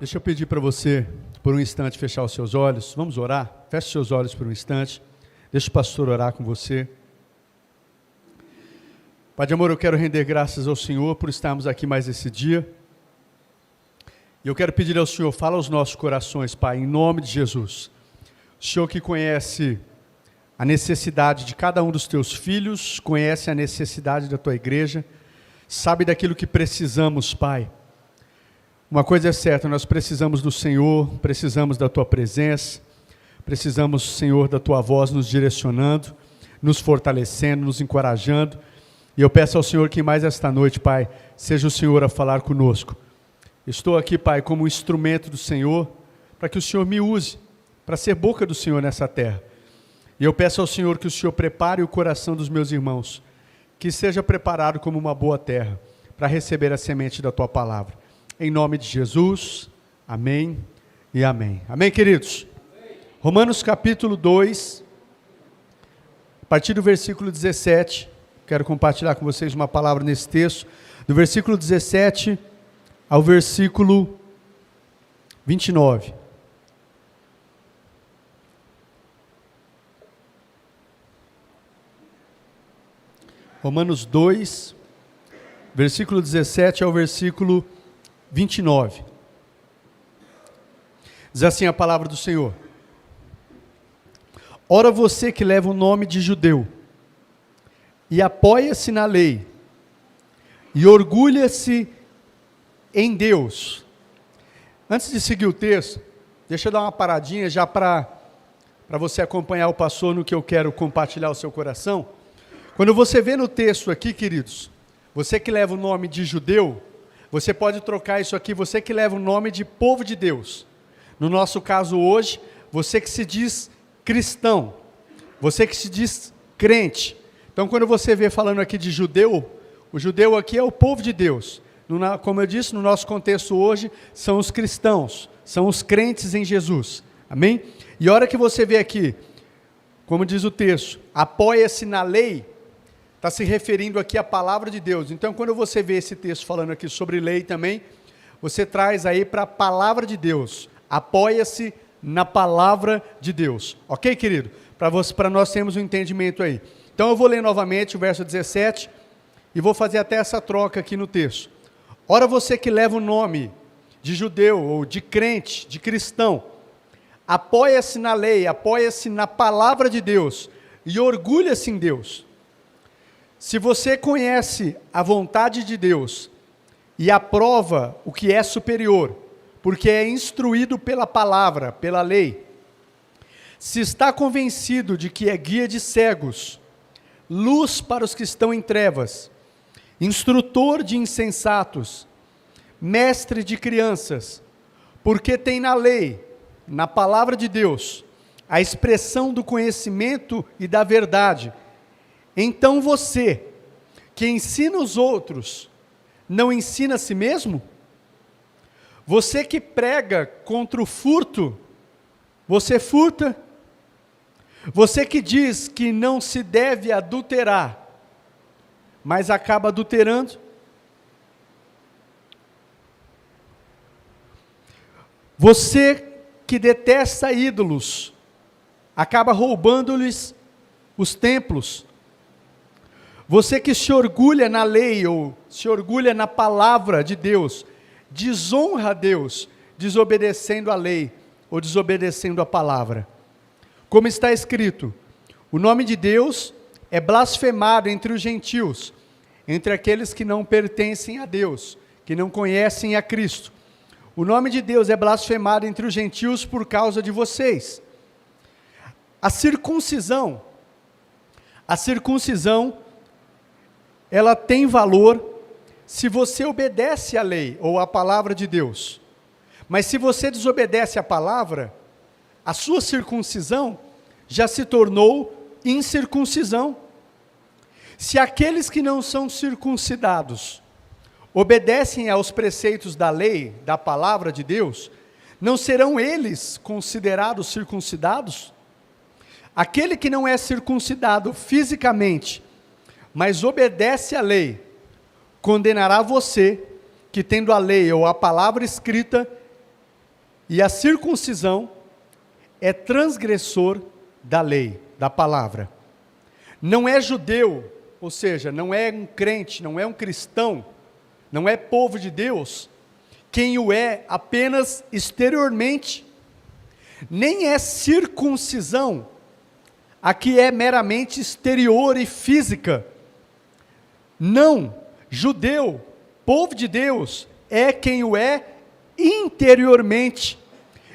Deixa eu pedir para você, por um instante, fechar os seus olhos. Vamos orar? Feche os seus olhos por um instante. Deixa o pastor orar com você. Pai de amor, eu quero render graças ao Senhor por estarmos aqui mais esse dia. E eu quero pedir ao Senhor, fala aos nossos corações, Pai, em nome de Jesus. O Senhor que conhece a necessidade de cada um dos teus filhos, conhece a necessidade da tua igreja, sabe daquilo que precisamos, Pai. Uma coisa é certa, nós precisamos do Senhor, precisamos da tua presença, precisamos, Senhor, da tua voz nos direcionando, nos fortalecendo, nos encorajando. E eu peço ao Senhor que mais esta noite, Pai, seja o Senhor a falar conosco. Estou aqui, Pai, como instrumento do Senhor, para que o Senhor me use, para ser boca do Senhor nessa terra. E eu peço ao Senhor que o Senhor prepare o coração dos meus irmãos, que seja preparado como uma boa terra, para receber a semente da tua palavra. Em nome de Jesus, amém e amém. Amém, queridos? Amém. Romanos capítulo 2, a partir do versículo 17, quero compartilhar com vocês uma palavra nesse texto, do versículo 17 ao versículo 29. Romanos 2, versículo 17 ao versículo 29. Diz assim a palavra do Senhor: Ora você que leva o nome de judeu, e apoia-se na lei, e orgulha-se em Deus. Antes de seguir o texto, deixa eu dar uma paradinha já para você acompanhar o pastor no que eu quero compartilhar ao seu coração. Quando você vê no texto aqui, queridos, você que leva o nome de judeu, você pode trocar isso aqui, você que leva o nome de povo de Deus. No nosso caso hoje, você que se diz cristão, você que se diz crente. Então quando você vê falando aqui de judeu, o judeu aqui é o povo de Deus. Como eu disse, no nosso contexto hoje, são os cristãos, são os crentes em Jesus. Amém? E a hora que você vê aqui, como diz o texto, apoia-se na lei, está se referindo aqui à palavra de Deus. Então, quando você vê esse texto falando aqui sobre lei também, você traz aí para a palavra de Deus. Apoia-se na palavra de Deus. Ok, querido? Para nós termos um entendimento aí. Então, eu vou ler novamente o verso 17 e vou fazer até essa troca aqui no texto. Ora, você que leva o nome de judeu ou de crente, de cristão, apoia-se na lei, apoia-se na palavra de Deus e orgulha-se em Deus. Se você conhece a vontade de Deus e aprova o que é superior, porque é instruído pela palavra, pela lei, se está convencido de que é guia de cegos, luz para os que estão em trevas, instrutor de insensatos, mestre de crianças, porque tem na lei, na palavra de Deus, a expressão do conhecimento e da verdade, então você, que ensina os outros, não ensina a si mesmo? Você que prega contra o furto, você furta? Você que diz que não se deve adulterar, mas acaba adulterando? Você que detesta ídolos, acaba roubando-lhes os templos? Você que se orgulha na lei ou se orgulha na palavra de Deus, desonra a Deus, desobedecendo a lei ou desobedecendo a palavra. Como está escrito, o nome de Deus é blasfemado entre os gentios, entre aqueles que não pertencem a Deus, que não conhecem a Cristo. O nome de Deus é blasfemado entre os gentios por causa de vocês. A circuncisão, ela tem valor se você obedece à lei ou à palavra de Deus. Mas se você desobedece à palavra, a sua circuncisão já se tornou incircuncisão. Se aqueles que não são circuncidados obedecem aos preceitos da lei, da palavra de Deus, não serão eles considerados circuncidados? Aquele que não é circuncidado fisicamente, mas obedece à lei, condenará você, que tendo a lei ou a palavra escrita, E a circuncisão é transgressor da lei, da palavra. Não é judeu, ou seja, não é um crente, não é um cristão, não é povo de Deus, quem o é apenas exteriormente. Nem é circuncisão, aqui é meramente exterior e física. Não, judeu, povo de Deus, é quem o é interiormente.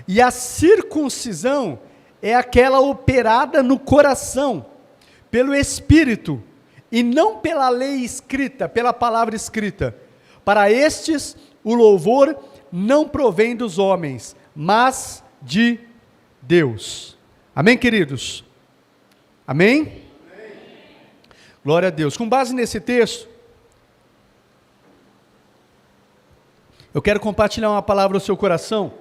E a circuncisão é aquela operada no coração, pelo Espírito, e não pela lei escrita, pela palavra escrita. Para estes, o louvor não provém dos homens, mas de Deus. Amém, queridos? Amém? Amém? Glória a Deus. Com base nesse texto, eu quero compartilhar uma palavra ao seu coração,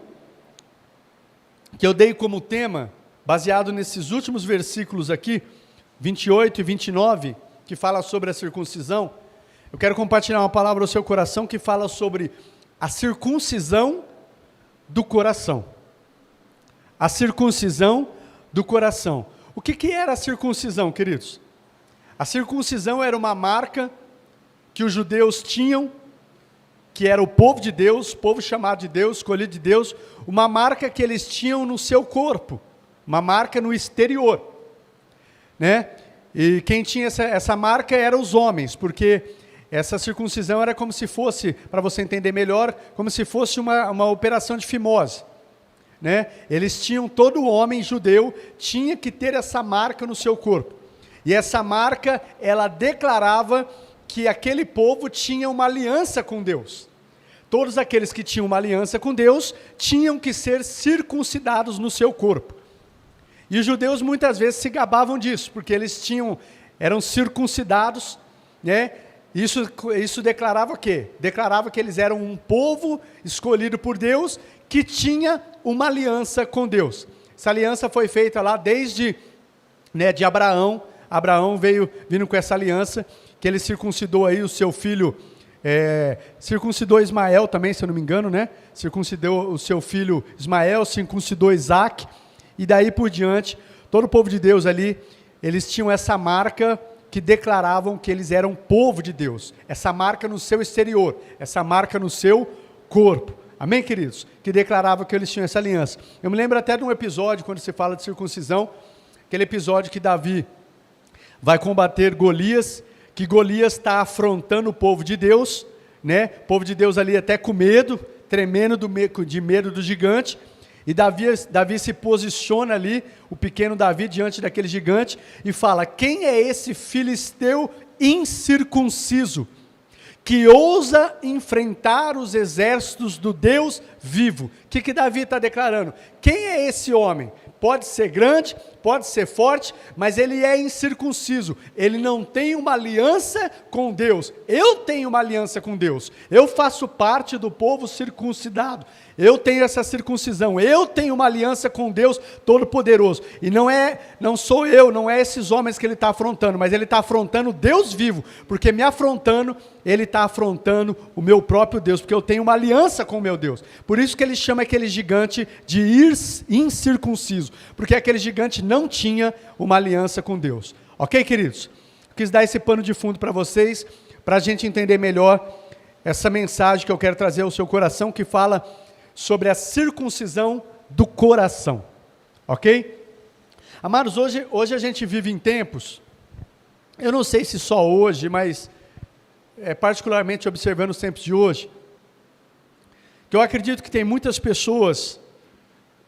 que eu dei como tema, baseado nesses últimos versículos aqui, 28 e 29, que fala sobre a circuncisão. Eu quero compartilhar uma palavra ao seu coração que fala sobre a circuncisão do coração. A circuncisão do coração. O que era a circuncisão, queridos? A circuncisão era uma marca que os judeus tinham, que era o povo de Deus, povo chamado de Deus, escolhido de Deus, uma marca que eles tinham no seu corpo, uma marca no exterior, né? E quem tinha essa marca eram os homens, porque essa circuncisão era como se fosse, para você entender melhor, como se fosse uma operação de fimose, né? Eles tinham, todo homem judeu tinha que ter essa marca no seu corpo, e essa marca, ela declarava que aquele povo tinha uma aliança com Deus. Todos aqueles que tinham uma aliança com Deus, tinham que ser circuncidados no seu corpo. E os judeus muitas vezes se gabavam disso, porque eles eram circuncidados, né? Isso declarava o quê? Declarava que eles eram um povo escolhido por Deus, que tinha uma aliança com Deus. Essa aliança foi feita lá desde, né, de Abraão. Abraão vindo com essa aliança, que ele circuncidou aí o seu filho, circuncidou Ismael também, se eu não me engano, né? Circuncidou o seu filho Ismael, circuncidou Isaac, e daí por diante, todo o povo de Deus ali, eles tinham essa marca que declaravam que eles eram povo de Deus, essa marca no seu exterior, essa marca no seu corpo. Amém, queridos? Que declarava que eles tinham essa aliança. Eu me lembro até de um episódio, quando se fala de circuncisão, aquele episódio que Davi vai combater Golias, que Golias está afrontando o povo de Deus, né? O povo de Deus ali até com medo, tremendo de medo do gigante, e Davi se posiciona ali, o pequeno Davi, diante daquele gigante, e fala: quem é esse filisteu incircunciso, que ousa enfrentar os exércitos do Deus vivo? O que Davi está declarando? Quem é esse homem? Pode ser grande, pode ser forte, mas ele é incircunciso, ele não tem uma aliança com Deus. Eu tenho uma aliança com Deus, eu faço parte do povo circuncidado, eu tenho essa circuncisão, eu tenho uma aliança com Deus Todo-Poderoso, e não sou eu, não é esses homens que ele está afrontando, mas ele está afrontando Deus vivo, porque me afrontando, ele está afrontando o meu próprio Deus, porque eu tenho uma aliança com o meu Deus. Por isso que ele chama aquele gigante de incircunciso, porque aquele gigante não tinha uma aliança com Deus. Ok, queridos? Quis dar esse pano de fundo para vocês, para a gente entender melhor essa mensagem que eu quero trazer ao seu coração, que fala sobre a circuncisão do coração. Ok? Amados, hoje a gente vive em tempos, eu não sei se só hoje, mas particularmente observando os tempos de hoje, que eu acredito que tem muitas pessoas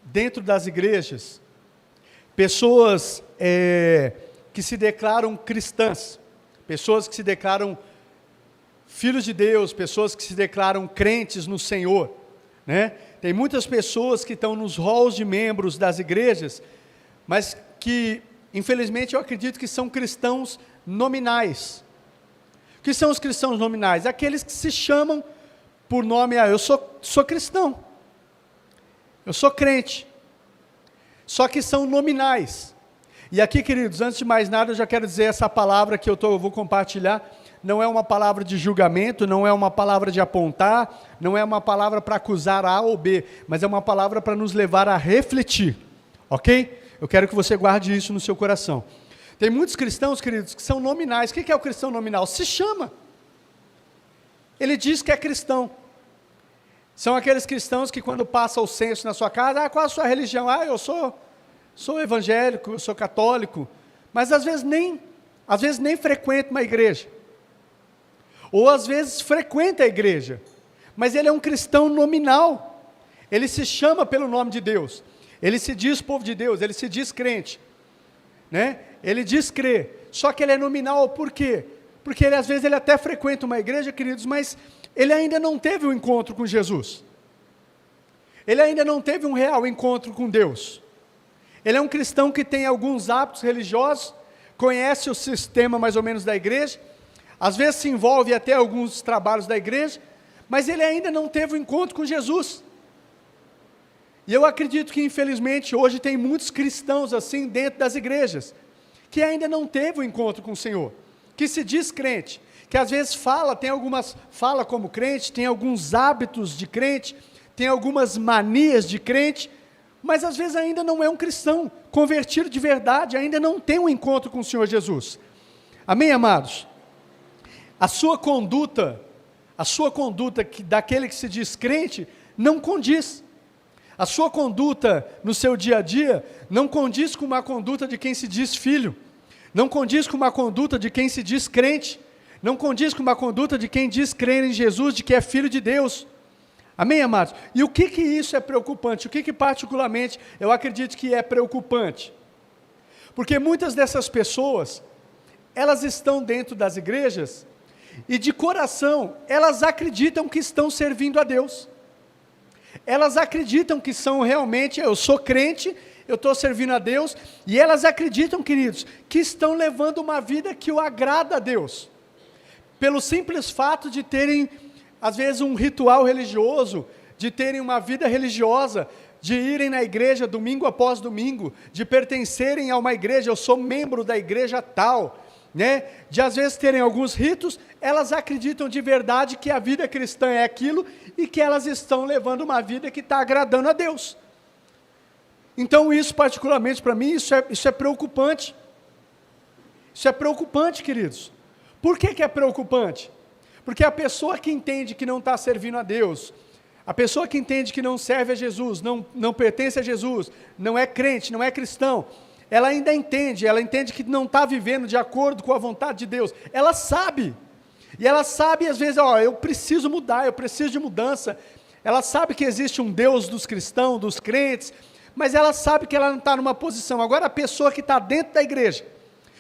dentro das igrejas, pessoas que se declaram cristãs, pessoas que se declaram filhos de Deus, pessoas que se declaram crentes no Senhor, né? Tem muitas pessoas que estão nos halls de membros das igrejas, mas que, infelizmente, eu acredito que são cristãos nominais. O que são os cristãos nominais? Aqueles que se chamam por nome, eu sou cristão, eu sou crente, só que são nominais. E aqui, queridos, antes de mais nada, eu já quero dizer essa palavra que eu vou compartilhar, não é uma palavra de julgamento, não é uma palavra de apontar, não é uma palavra para acusar A ou B, mas é uma palavra para nos levar a refletir, ok? Eu quero que você guarde isso no seu coração. Tem muitos cristãos, queridos, que são nominais. O que é o cristão nominal? Se chama. Ele diz que é cristão. São aqueles cristãos que quando passa o censo na sua casa, qual a sua religião? Eu sou evangélico, eu sou católico, mas às vezes nem frequenta uma igreja. Ou às vezes frequenta a igreja, mas ele é um cristão nominal. Ele se chama pelo nome de Deus. Ele se diz povo de Deus, ele se diz crente, né? Ele diz crer, só que ele é nominal, por quê? Porque às vezes ele até frequenta uma igreja, queridos, mas ele ainda não teve um encontro com Jesus. Ele ainda não teve um real encontro com Deus. Ele é um cristão que tem alguns hábitos religiosos, conhece o sistema mais ou menos da igreja, às vezes se envolve até alguns trabalhos da igreja, mas ele ainda não teve um encontro com Jesus. E eu acredito que, infelizmente, hoje tem muitos cristãos assim dentro das igrejas, que ainda não teve o encontro com o Senhor, que se diz crente, que às vezes fala como crente, tem alguns hábitos de crente, tem algumas manias de crente, mas às vezes ainda não é um cristão convertido de verdade, ainda não tem um encontro com o Senhor Jesus. Amém, amados? A sua conduta daquele que se diz crente, não condiz. A sua conduta no seu dia a dia não condiz com uma conduta de quem se diz filho, não condiz com uma conduta de quem se diz crente, não condiz com uma conduta de quem diz crer em Jesus, de que é filho de Deus. Amém, amados? E o que isso é preocupante? O que particularmente eu acredito que é preocupante? Porque muitas dessas pessoas, elas estão dentro das igrejas e de coração elas acreditam que estão servindo a Deus. Elas acreditam que são realmente, eu sou crente, eu estou servindo a Deus, e elas acreditam, queridos, que estão levando uma vida que o agrada a Deus, pelo simples fato de terem, às vezes, um ritual religioso, de terem uma vida religiosa, de irem na igreja domingo após domingo, de pertencerem a uma igreja, eu sou membro da igreja tal, né? De às vezes terem alguns ritos, elas acreditam de verdade que a vida cristã é aquilo e que elas estão levando uma vida que está agradando a Deus. Então isso particularmente para mim, isso é preocupante. Isso é preocupante, queridos. Por que é preocupante? Porque a pessoa que entende que não está servindo a Deus, a pessoa que entende que não serve a Jesus, não pertence a Jesus, não é crente, não é cristão, ela ainda entende, que não está vivendo de acordo com a vontade de Deus. Ela sabe, e ela sabe às vezes, eu preciso mudar, eu preciso de mudança. Ela sabe que existe um Deus dos cristãos, dos crentes, mas ela sabe que ela não está numa posição. Agora a pessoa que está dentro da igreja,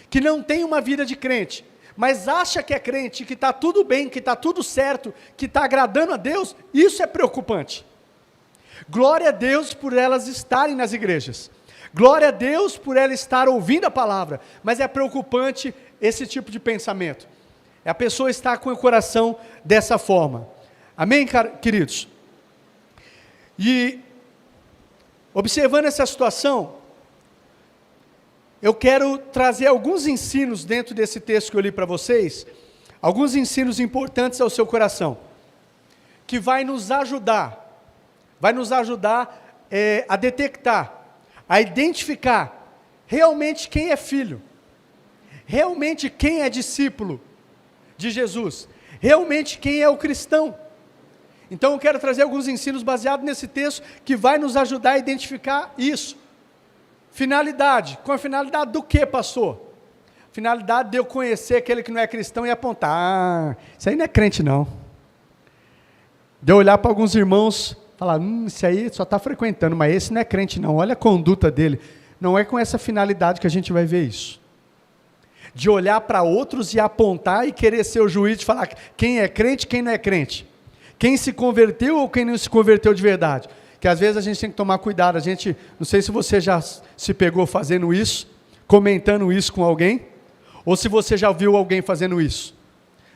que não tem uma vida de crente, mas acha que é crente, que está tudo bem, que está tudo certo, que está agradando a Deus, isso é preocupante. Glória a Deus por elas estarem nas igrejas. Glória a Deus por ela estar ouvindo a palavra, mas é preocupante esse tipo de pensamento. A pessoa está com o coração dessa forma. Amém, queridos? E, observando essa situação, eu quero trazer alguns ensinos dentro desse texto que eu li para vocês, alguns ensinos importantes ao seu coração, que vai nos ajudar a detectar, a identificar realmente quem é filho, realmente quem é discípulo de Jesus, realmente quem é o cristão. Então eu quero trazer alguns ensinos baseados nesse texto, que vai nos ajudar a identificar isso. Finalidade, com a finalidade do que, pastor? Finalidade de eu conhecer aquele que não é cristão e apontar, isso aí não é crente não. De eu olhar para alguns irmãos, falar, esse aí só está frequentando, mas esse não é crente não, olha a conduta dele. Não é com essa finalidade que a gente vai ver isso. De olhar para outros e apontar e querer ser o juiz de falar quem é crente, quem não é crente. Quem se converteu ou quem não se converteu de verdade. Que às vezes a gente tem que tomar cuidado, não sei se você já se pegou fazendo isso, comentando isso com alguém, ou se você já viu alguém fazendo isso.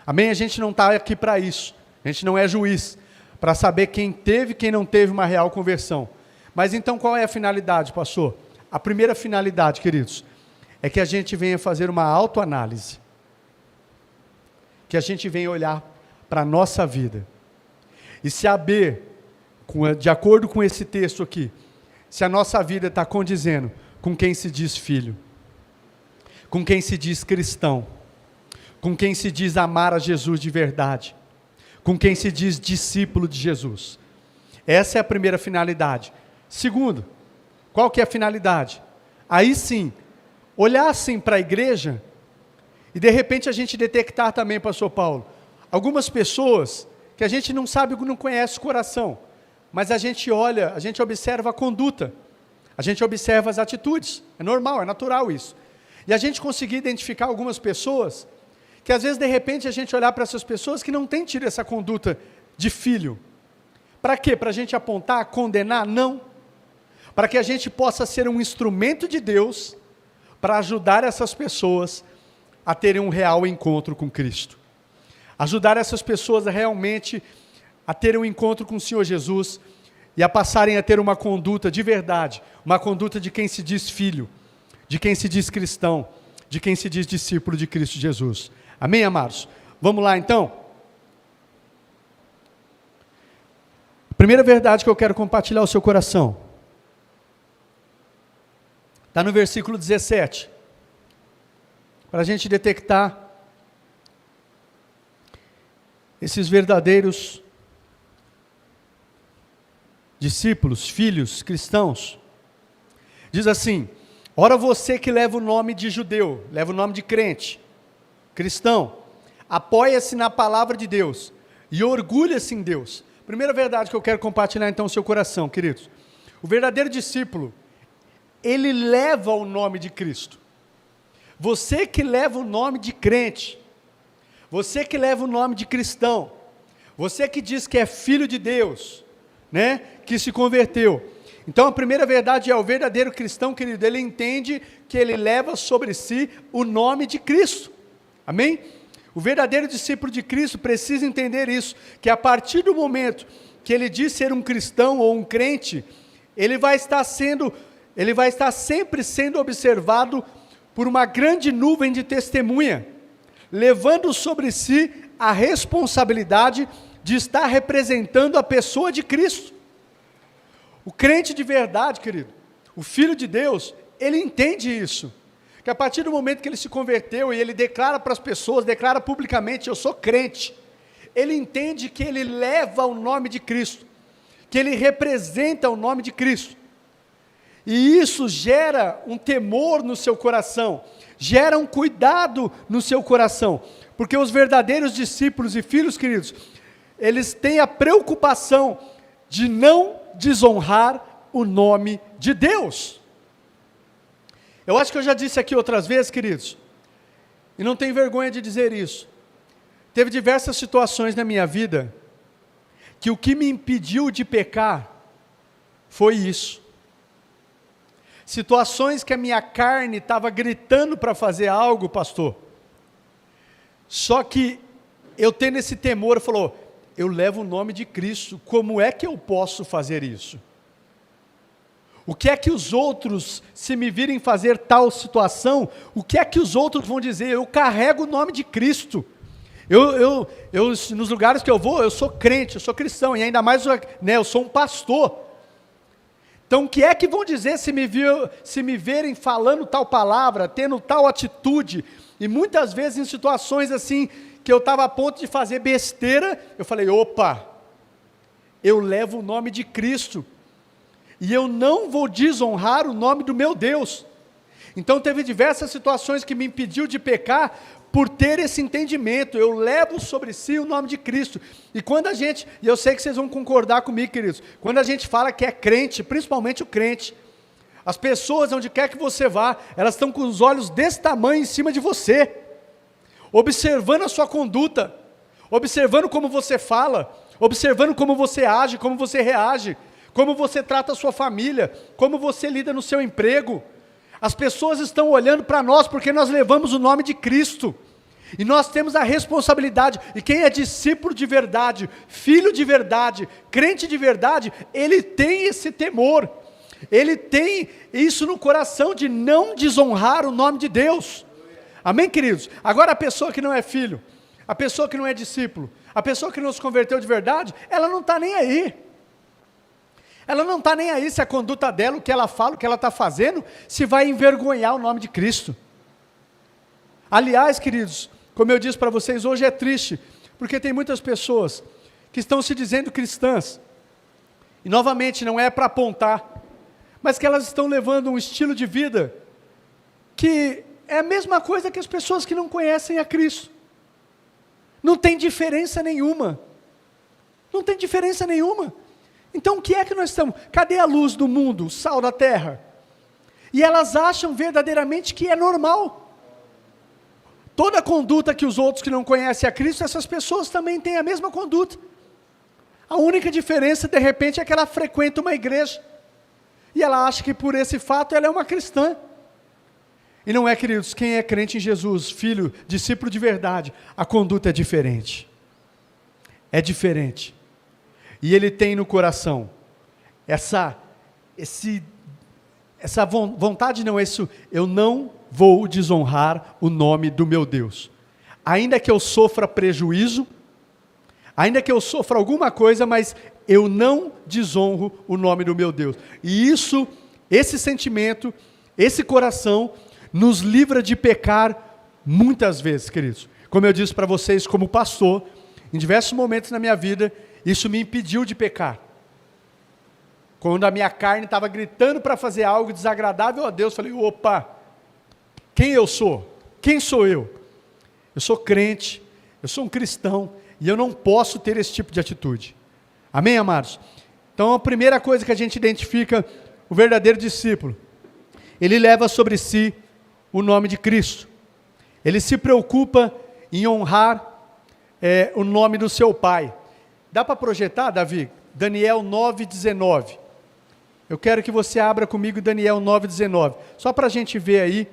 Amém? A gente não está aqui para isso, a gente não é juiz, para saber quem teve e quem não teve uma real conversão. Mas então qual é a finalidade, pastor? A primeira finalidade, queridos, é que a gente venha fazer uma autoanálise. que a gente vem olhar para a nossa vida e saber, de acordo com esse texto aqui, se a nossa vida está condizendo com quem se diz filho, com quem se diz cristão, com quem se diz amar a Jesus de verdade, com quem se diz discípulo de Jesus. Essa é a primeira finalidade. Segundo, qual que é a finalidade? Aí sim, olhar assim para a igreja e de repente a gente detectar também, pastor Paulo, algumas pessoas que a gente não sabe, não conhece o coração, mas a gente olha, a gente observa a conduta, a gente observa as atitudes, é normal, é natural isso. E a gente conseguir identificar algumas pessoas, que às vezes de repente a gente olhar para essas pessoas que não têm tido essa conduta de filho. Para quê? Para a gente apontar, condenar? Não. Para que a gente possa ser um instrumento de Deus para ajudar essas pessoas a terem um real encontro com Cristo. Ajudar essas pessoas a realmente a terem um encontro com o Senhor Jesus e a passarem a ter uma conduta de verdade, uma conduta de quem se diz filho, de quem se diz cristão, de quem se diz discípulo de Cristo Jesus. Amém, amados? Vamos lá então? A primeira verdade que eu quero compartilhar ao seu coração está no versículo 17, para a gente detectar esses verdadeiros discípulos, filhos, cristãos. Diz assim: ora você que leva o nome de judeu, leva o nome de crente, cristão, apoia-se na palavra de Deus e orgulha-se em Deus. Primeira verdade que eu quero compartilhar então no seu coração, queridos. O verdadeiro discípulo, ele leva o nome de Cristo. Você que leva o nome de crente, você que leva o nome de cristão, você que diz que é filho de Deus, né, que se converteu. Então a primeira verdade é, o verdadeiro cristão, querido, ele entende que ele leva sobre si o nome de Cristo. Amém? O verdadeiro discípulo de Cristo precisa entender isso, que a partir do momento que ele diz ser um cristão ou um crente, ele vai estar sempre sendo observado por uma grande nuvem de testemunha, levando sobre si a responsabilidade de estar representando a pessoa de Cristo. O crente de verdade, querido, o filho de Deus, ele entende isso, que a partir do momento que ele se converteu e ele declara para as pessoas, declara publicamente, eu sou crente, ele entende que ele leva o nome de Cristo, que ele representa o nome de Cristo, e isso gera um temor no seu coração, gera um cuidado no seu coração, porque os verdadeiros discípulos e filhos, queridos, eles têm a preocupação de não desonrar o nome de Deus. Eu acho que eu já disse aqui outras vezes, queridos, e não tenho vergonha de dizer isso. Teve diversas situações na minha vida, que o que me impediu de pecar, foi isso. Situações que a minha carne estava gritando para fazer algo, pastor. Só que eu tendo esse temor, falou, eu levo o nome de Cristo, como é que eu posso fazer isso? O que é que os outros, se me virem fazer tal situação, o que é que os outros vão dizer? Eu carrego o nome de Cristo. Nos lugares que eu vou, eu sou crente, eu sou cristão, e ainda mais, né, eu sou um pastor. Então, o que é que vão dizer se me verem falando tal palavra, tendo tal atitude, e muitas vezes em situações assim, que eu estava a ponto de fazer besteira, eu falei, opa, eu levo o nome de Cristo, e eu não vou desonrar o nome do meu Deus. Então teve diversas situações que me impediu de pecar, por ter esse entendimento, eu levo sobre si o nome de Cristo. E quando a gente, e eu sei que vocês vão concordar comigo, queridos, quando a gente fala que é crente, principalmente o crente, as pessoas, onde quer que você vá, elas estão com os olhos desse tamanho em cima de você, observando a sua conduta, observando como você fala, observando como você age, como você reage, como você trata a sua família, como você lida no seu emprego. As pessoas estão olhando para nós porque nós levamos o nome de Cristo, e nós temos a responsabilidade, e quem é discípulo de verdade, filho de verdade, crente de verdade, ele tem esse temor, ele tem isso no coração de não desonrar o nome de Deus. Amém, queridos? Agora a pessoa que não é filho, A pessoa que não é discípulo, a pessoa que não se converteu de verdade, ela não está nem aí. Ela não está nem aí se a conduta dela, o que ela fala, o que ela está fazendo, se vai envergonhar o nome de Cristo. Aliás, queridos, como eu disse para vocês, hoje é triste, porque tem muitas pessoas que estão se dizendo cristãs, e novamente não é para apontar, mas que elas estão levando um estilo de vida que é a mesma coisa que as pessoas que não conhecem a Cristo. Não tem diferença nenhuma. Não tem diferença nenhuma. Então o que é que nós estamos? Cadê a luz do mundo, o sal da terra? E elas acham verdadeiramente que é normal. Toda a conduta que os outros que não conhecem a Cristo, essas pessoas também têm a mesma conduta. A única diferença, de repente, é que ela frequenta uma igreja. E ela acha que por esse fato ela é uma cristã. E não é, queridos, quem é crente em Jesus, filho, discípulo de verdade, a conduta é diferente. É diferente. E ele tem no coração essa vontade, não, eu não vou desonrar o nome do meu Deus. Ainda que eu sofra prejuízo, ainda que eu sofra alguma coisa, mas eu não desonro o nome do meu Deus. E isso, esse sentimento, esse coração, nos livra de pecar muitas vezes, queridos. Como eu disse para vocês, como pastor, em diversos momentos na minha vida, isso me impediu de pecar. Quando a minha carne estava gritando para fazer algo desagradável a Deus, eu falei, opa, quem eu sou? Quem sou eu? Eu sou crente, eu sou um cristão, e eu não posso ter esse tipo de atitude. Amém, amados? Então a primeira coisa que a gente identifica, o verdadeiro discípulo, ele leva sobre si o nome de Cristo. Ele se preocupa em honrar o nome do seu Pai. Dá para projetar, Davi? Daniel 9:19. Eu quero que você abra comigo Daniel 9:19. Só para a gente ver aí,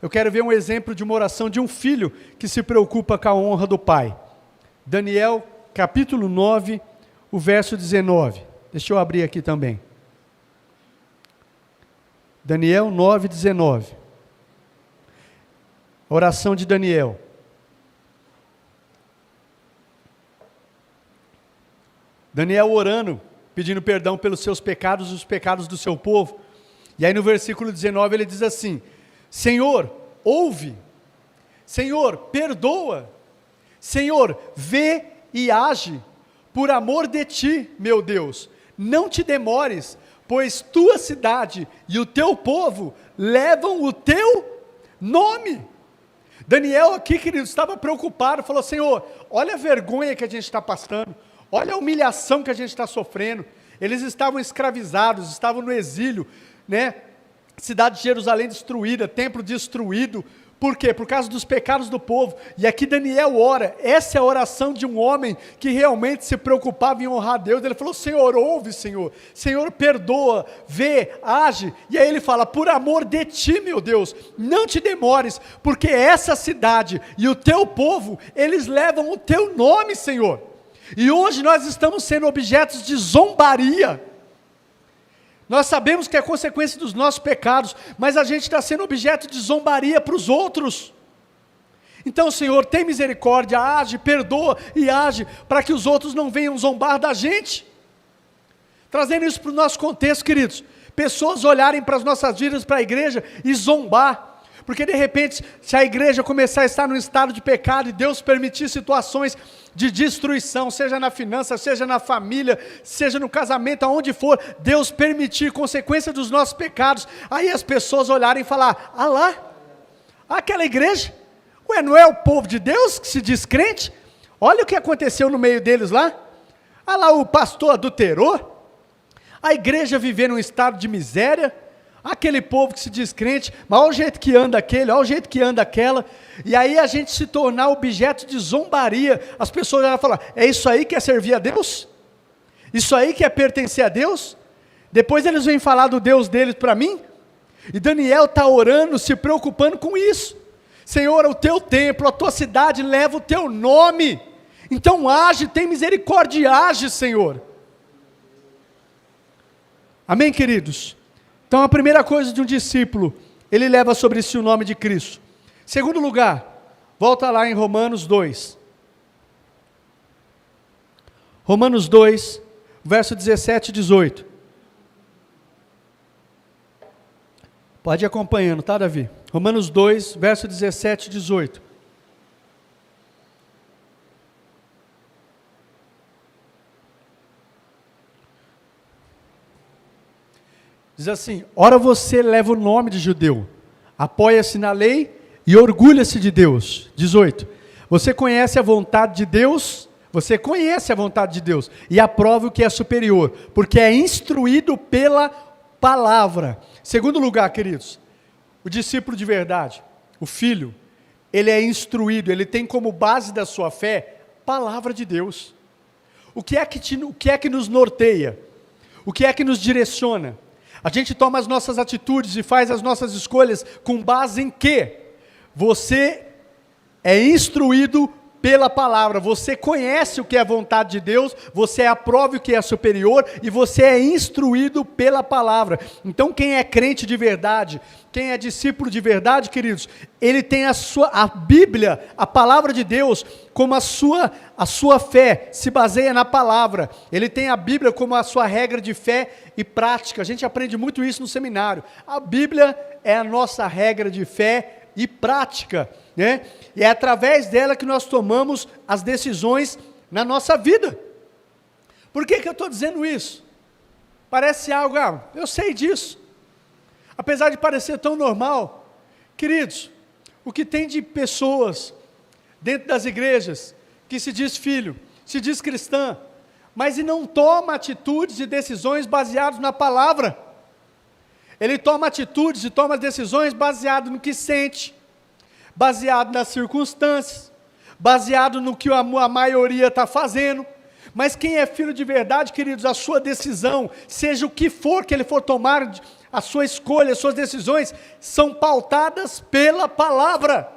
eu quero ver um exemplo de uma oração de um filho que se preocupa com a honra do pai. Daniel, capítulo 9, o verso 19. Deixa eu abrir aqui também. Daniel 9:19. Oração de Daniel. Daniel orando, pedindo perdão pelos seus pecados e os pecados do seu povo. E aí no versículo 19 ele diz assim: Senhor, ouve. Senhor, perdoa. Senhor, vê e age. Por amor de ti, meu Deus, não te demores, pois tua cidade e o teu povo levam o teu nome. Daniel aqui, querido, estava preocupado, falou, Senhor, olha a vergonha que a gente está passando, olha a humilhação que a gente está sofrendo. Eles estavam escravizados, estavam no exílio, né? Cidade de Jerusalém destruída, templo destruído. Por quê? Por causa dos pecados do povo. E aqui Daniel ora, essa é a oração de um homem que realmente se preocupava em honrar Deus. Ele falou, Senhor, ouve, Senhor. Senhor, perdoa, vê, age. E aí ele fala, por amor de ti, meu Deus, não te demores, porque essa cidade e o teu povo, eles levam o teu nome, Senhor. E hoje nós estamos sendo objetos de zombaria. Nós sabemos que é consequência dos nossos pecados, mas a gente está sendo objeto de zombaria para os outros. Então, Senhor, tem misericórdia, age, perdoa e age, para que os outros não venham zombar da gente. Trazendo isso para o nosso contexto, queridos, pessoas olharem para as nossas vidas, para a igreja e zombar. Porque de repente, se a igreja começar a estar num estado de pecado e Deus permitir situações de destruição, seja na finança, seja na família, seja no casamento, aonde for, Deus permitir consequência dos nossos pecados, aí as pessoas olharem e falar, ah lá, aquela igreja, ué, não é o povo de Deus que se diz crente? Olha o que aconteceu no meio deles lá, ah lá o pastor adulterou, a igreja vivendo num estado de miséria, aquele povo que se diz crente, mas olha o jeito que anda aquele, olha o jeito que anda aquela, e aí a gente se tornar objeto de zombaria, as pessoas vão falar, é isso aí que é servir a Deus? Isso aí que é pertencer a Deus? Depois eles vêm falar do Deus deles para mim? E Daniel está orando, se preocupando com isso. Senhor, o teu templo, a tua cidade leva o teu nome, então age, tem misericórdia e age, Senhor. Amém, queridos? Então a primeira coisa de um discípulo, ele leva sobre si o nome de Cristo. Segundo lugar, volta lá em Romanos 2, Romanos 2, verso 17 e 18. Pode ir acompanhando, tá, Davi? Romanos 2, verso 17 e 18. Diz assim: ora você leva o nome de judeu, apoia-se na lei e orgulha-se de Deus. 18. Você conhece a vontade de Deus, e aprova o que é superior, porque é instruído pela palavra. Segundo lugar, queridos, o discípulo de verdade, o filho, ele é instruído, ele tem como base da sua fé, palavra de Deus. O que é que nos norteia? O que é que nos direciona? A gente toma as nossas atitudes e faz as nossas escolhas com base em quê? Você é instruído pela palavra, você conhece o que é a vontade de Deus, você aprova o que é superior e você é instruído pela palavra. Então quem é crente de verdade, quem é discípulo de verdade, queridos, ele tem a Bíblia, a palavra de Deus, como a sua fé se baseia na palavra. Ele tem a Bíblia como a sua regra de fé e prática. A gente aprende muito isso no seminário. A Bíblia é a nossa regra de fé e prática, né? E é através dela que nós tomamos as decisões na nossa vida. Por que eu estou dizendo isso? Parece algo, eu sei disso. Apesar de parecer tão normal, queridos, o que tem de pessoas dentro das igrejas que se diz filho, se diz cristã, mas e não toma atitudes e decisões baseadas na palavra. Ele toma atitudes e toma decisões baseado no que sente, baseado nas circunstâncias, baseado no que a maioria está fazendo. Mas quem é filho de verdade, queridos, a sua decisão, seja o que for que ele for tomar, a sua escolha, as suas decisões, são pautadas pela palavra.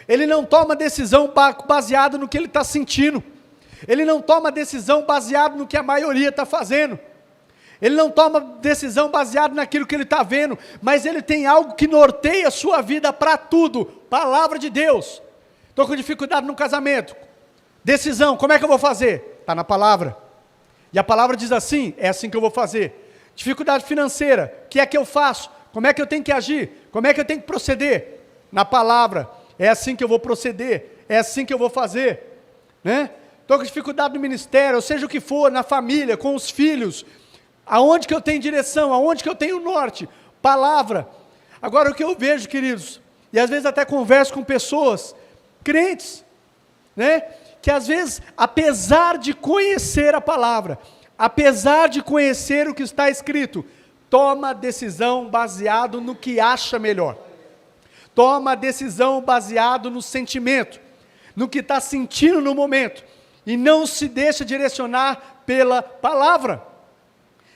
Ele não toma decisão baseada no que ele está sentindo. Ele não toma decisão baseado no que a maioria está fazendo. Ele não toma decisão baseada naquilo que ele está vendo, mas ele tem algo que norteia a sua vida para tudo, palavra de Deus. Estou com dificuldade no casamento, decisão, como é que eu vou fazer? Está na palavra, e a palavra diz assim, é assim que eu vou fazer. Dificuldade financeira, o que é que eu faço? Como é que eu tenho que agir? Como é que eu tenho que proceder? Na palavra, é assim que eu vou proceder, é assim que eu vou fazer, né? Estou com dificuldade no ministério, ou seja o que for, na família, com os filhos, aonde que eu tenho direção, aonde que eu tenho norte? Palavra. Agora o que eu vejo, queridos, e às vezes até converso com pessoas, crentes, né? Que às vezes, apesar de conhecer a palavra, apesar de conhecer o que está escrito, toma decisão baseado no que acha melhor. Toma decisão baseado no sentimento, no que está sentindo no momento, e não se deixa direcionar pela palavra.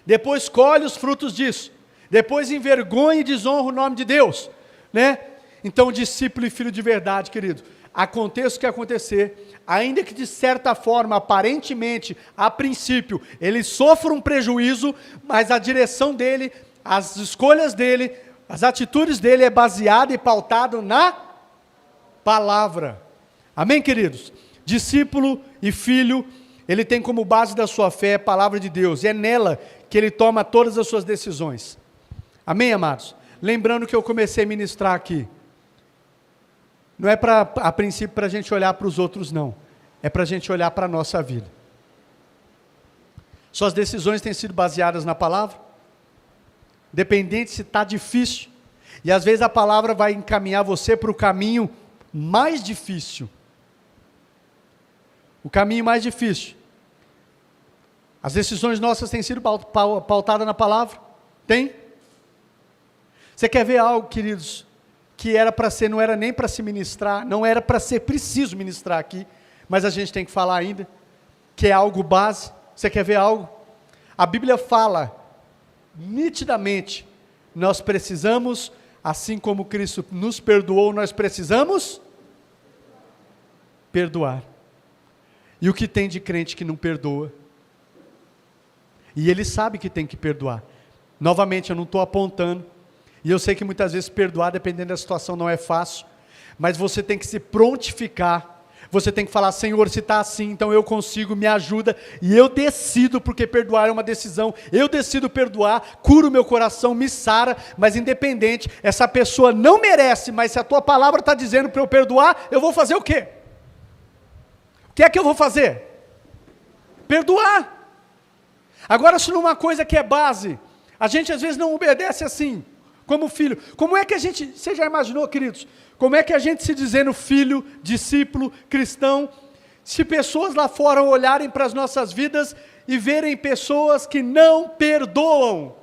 Depois colhe os frutos disso, depois envergonha e desonra o nome de Deus, né? Então, discípulo e filho de verdade, querido, aconteça o que acontecer, ainda que de certa forma, aparentemente, a princípio, ele sofra um prejuízo, mas a direção dele, as escolhas dele, as atitudes dele é baseada e pautado na palavra. Amém, queridos? Discípulo e filho, ele tem como base da sua fé a palavra de Deus, e é nela que ele toma todas as suas decisões. Amém, amados? Lembrando que eu comecei a ministrar aqui, não é a princípio para a gente olhar para os outros, não. É para a gente olhar para a nossa vida. Suas decisões têm sido baseadas na palavra? Dependente se está difícil. E às vezes a palavra vai encaminhar você para o caminho mais difícil. O caminho mais difícil. As decisões nossas têm sido pautadas na palavra? Tem? Você quer ver algo, queridos, que era para ser, não era nem para se ministrar, não era para ser preciso ministrar aqui, mas a gente tem que falar ainda, que é algo base. Você quer ver algo? A Bíblia fala nitidamente, nós precisamos, assim como Cristo nos perdoou, nós precisamos perdoar. E o que tem de crente que não perdoa? E ele sabe que tem que perdoar. Novamente, eu não estou apontando, e eu sei que muitas vezes perdoar, dependendo da situação, não é fácil, mas você tem que se prontificar, Você tem que falar, Senhor, se está assim, então eu consigo, me ajuda, e eu decido, porque perdoar é uma decisão, eu decido perdoar, curo meu coração, me sara, mas independente, essa pessoa não merece, mas se a tua palavra está dizendo para eu perdoar, eu vou fazer o quê? O que é que eu vou fazer? Perdoar. Agora, se numa coisa que é base, a gente às vezes não obedece assim, como filho. Como é que a gente, você já imaginou, queridos, como é que a gente se dizendo filho, discípulo, cristão, se pessoas lá fora olharem para as nossas vidas e verem pessoas que não perdoam?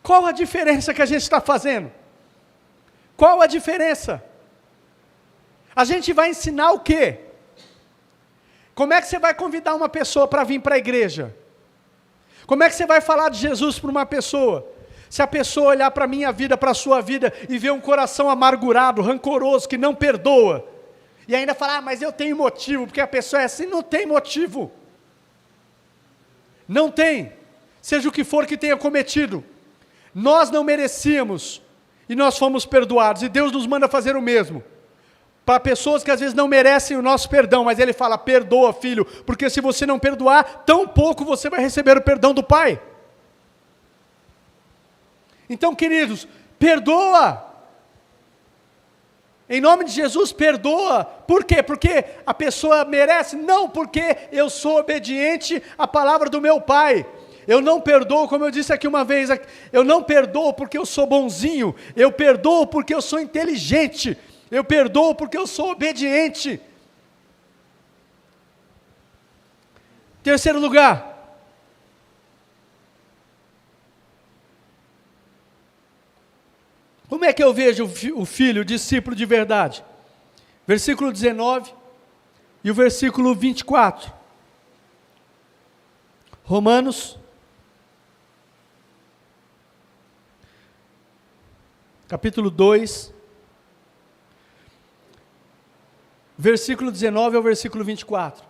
Qual a diferença que a gente está fazendo? Qual a diferença? A gente vai ensinar o quê? Como é que você vai convidar uma pessoa para vir para a igreja? Como é que você vai falar de Jesus para uma pessoa? Se a pessoa olhar para a minha vida, para a sua vida, e ver um coração amargurado, rancoroso, que não perdoa, e ainda falar, mas eu tenho motivo, porque a pessoa é assim, não tem motivo. Não tem. Seja o que for que tenha cometido. Nós não merecíamos, e nós fomos perdoados, e Deus nos manda fazer o mesmo. Para pessoas que às vezes não merecem o nosso perdão, mas Ele fala, perdoa, filho, porque se você não perdoar, tão pouco você vai receber o perdão do Pai. Então, queridos, perdoa. Em nome de Jesus, perdoa. Por quê? Porque a pessoa merece? Não, porque eu sou obediente à palavra do meu Pai. Eu não perdoo, como eu disse aqui uma vez, eu não perdoo porque eu sou bonzinho, eu perdoo porque eu sou inteligente, eu perdoo porque eu sou obediente. Terceiro lugar. Como é que eu vejo o filho, o discípulo de verdade? Versículo 19 e o versículo 24. Romanos, capítulo 2, versículo 19 ao versículo 24.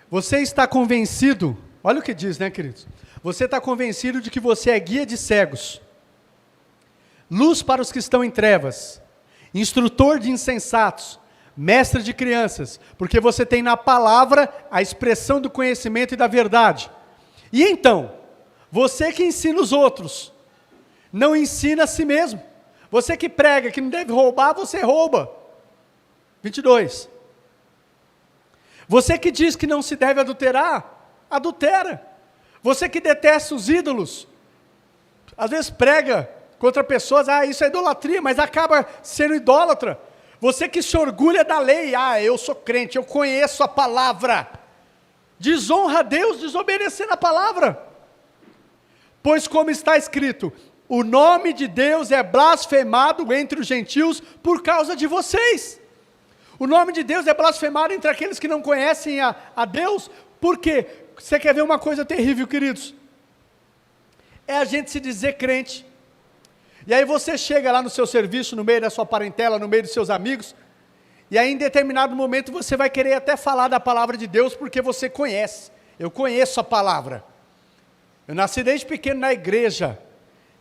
Você está convencido, olha o que diz, né, queridos? Você está convencido de que você é guia de cegos, luz para os que estão em trevas, instrutor de insensatos, mestre de crianças, porque você tem na palavra a expressão do conhecimento e da verdade. E então, você que ensina os outros, não ensina a si mesmo. Você que prega que não deve roubar, você rouba. 22. Você que diz que não se deve adulterar, adultera. Você que detesta os ídolos, às vezes prega contra pessoas, isso é idolatria, mas acaba sendo idólatra. Você que se orgulha da lei, eu sou crente, eu conheço a palavra. Desonra a Deus desobedecendo a palavra. Pois como está escrito, o nome de Deus é blasfemado entre os gentios por causa de vocês. O nome de Deus é blasfemado entre aqueles que não conhecem a Deus. Por quê? Você quer ver uma coisa terrível, queridos? É a gente se dizer crente. E aí você chega lá no seu serviço, no meio da sua parentela, no meio dos seus amigos, e aí em determinado momento você vai querer até falar da palavra de Deus, porque você conhece. Eu conheço a palavra. Eu nasci desde pequeno na igreja.